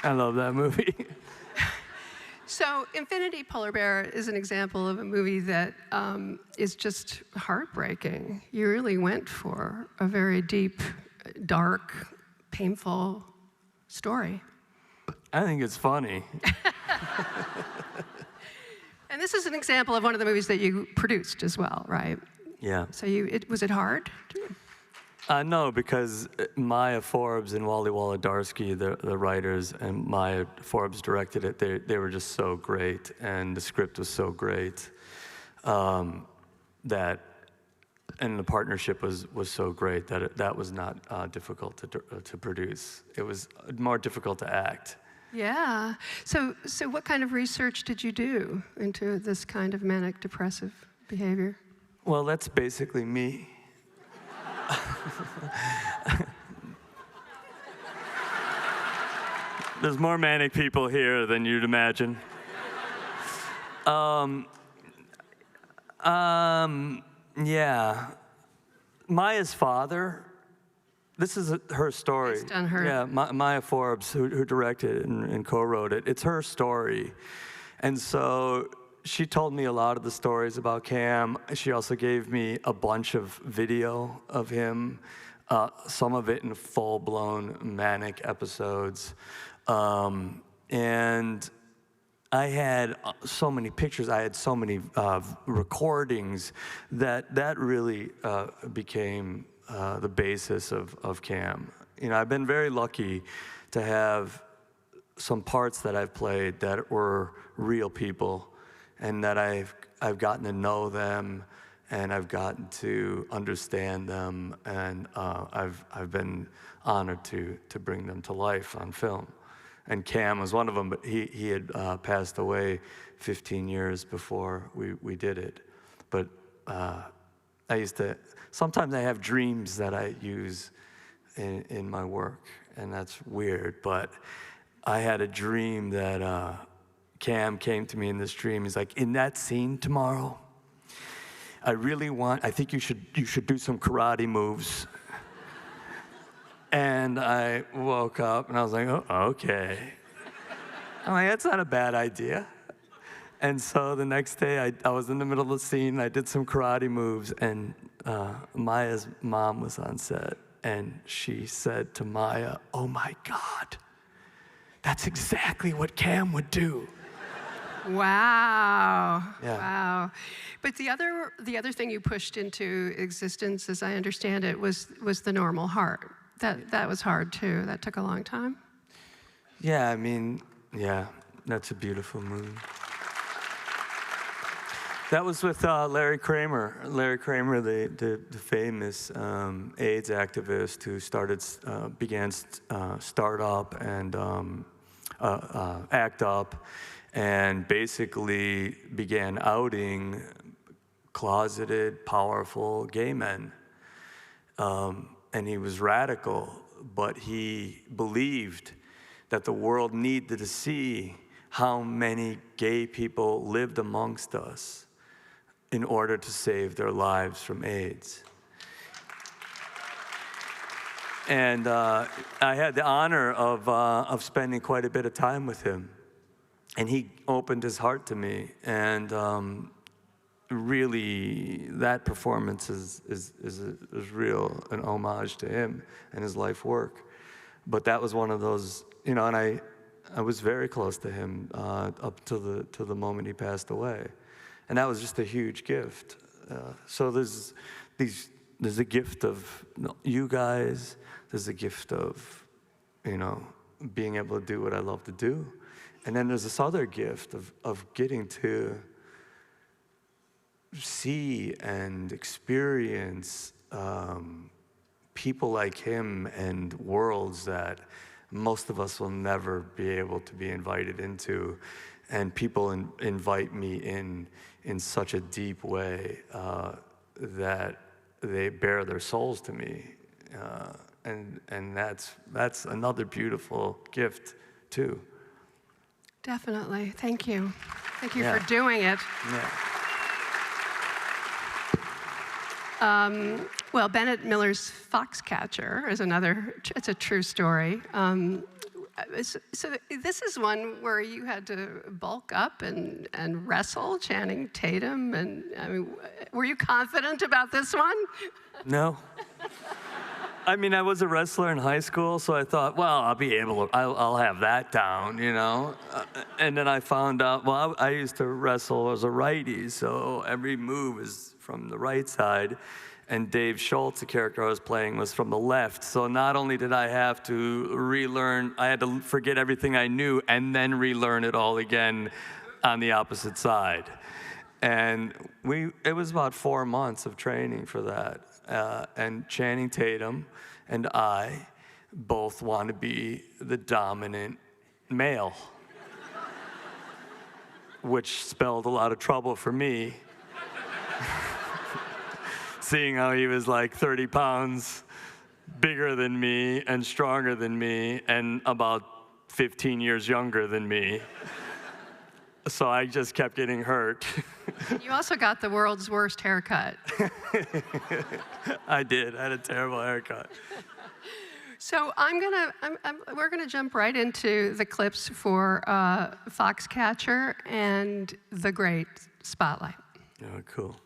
I love that movie. So Infinity Polar Bear is an example of a movie that is just heartbreaking. You really went for a very deep, dark, painful story. I think it's funny. And this is an example of one of the movies that you produced as well, right? Yeah. So was it hard? No, because Maya Forbes and Wally Wolodarski, the writers, and Maya Forbes directed it. They were just so great, and the script was so great, and the partnership was so great that that was not difficult to produce. It was more difficult to act. Yeah. So what kind of research did you do into this kind of manic depressive behavior? Well, that's basically me. There's more manic people here than you'd imagine. Yeah. Maya's father, this is her story. Based on her. Yeah, Maya Forbes, who directed it and co-wrote it. It's her story. And so she told me a lot of the stories about Cam. She also gave me a bunch of video of him, some of it in full-blown manic episodes. And I had so many pictures, I had so many recordings that really became the basis of Cam. You know, I've been very lucky to have some parts that I've played that were real people, and that I've gotten to know them, and I've gotten to understand them, and I've been honored to bring them to life on film. And Cam was one of them, but he had passed away 15 years before we did it. But sometimes I have dreams that I use in my work, and that's weird, but I had a dream that Cam came to me in this dream. He's like, in that scene tomorrow, I think you should do some karate moves. And I woke up and I was like, oh, okay. I'm like, that's not a bad idea. And so the next day I was in the middle of the scene, I did some karate moves, and Maya's mom was on set, and she said to Maya, oh my God, that's exactly what Cam would do. Wow. Yeah. Wow. But the other thing you pushed into existence, as I understand it, was the normal heart. That was hard too. That took a long time. Yeah, I mean, yeah, that's a beautiful movie. That was with Larry Kramer. Larry Kramer, the famous AIDS activist who began Start Up and Act Up, and basically began outing closeted, powerful gay men. And he was radical, but he believed that the world needed to see how many gay people lived amongst us in order to save their lives from AIDS. And I had the honor of spending quite a bit of time with him. And he opened his heart to me, and really, that performance is real, an homage to him and his life work. But that was one of those, you know, and I was very close to him up to the moment he passed away, and that was just a huge gift. So there's a gift of you guys. There's a gift of, you know, being able to do what I love to do, and then there's this other gift of getting to see and experience people like him and worlds that most of us will never be able to be invited into. And people invite me in such a deep way that they bare their souls to me. And that's another beautiful gift, too. Definitely. Thank you. Thank you for doing it. Yeah. Well, Bennett Miller's Foxcatcher is another, it's a true story. so this is one where you had to bulk up and wrestle Channing Tatum, and I mean, were you confident about this one? No. I mean, I was a wrestler in high school, so I thought, well, I'll be able to, I'll have that down, you know? And then I found out, well, I used to wrestle as a righty, so every move is from the right side. And Dave Schultz, the character I was playing, was from the left. So not only did I have to relearn, I had to forget everything I knew and then relearn it all again on the opposite side. And it was about 4 months of training for that. And Channing Tatum and I both want to be the dominant male, which spelled a lot of trouble for me, seeing how he was like 30 pounds bigger than me and stronger than me and about 15 years younger than me. So I just kept getting hurt. You also got the world's worst haircut. I did. I had a terrible haircut. So we're gonna jump right into the clips for Foxcatcher and The Great Spotlight. Oh, cool.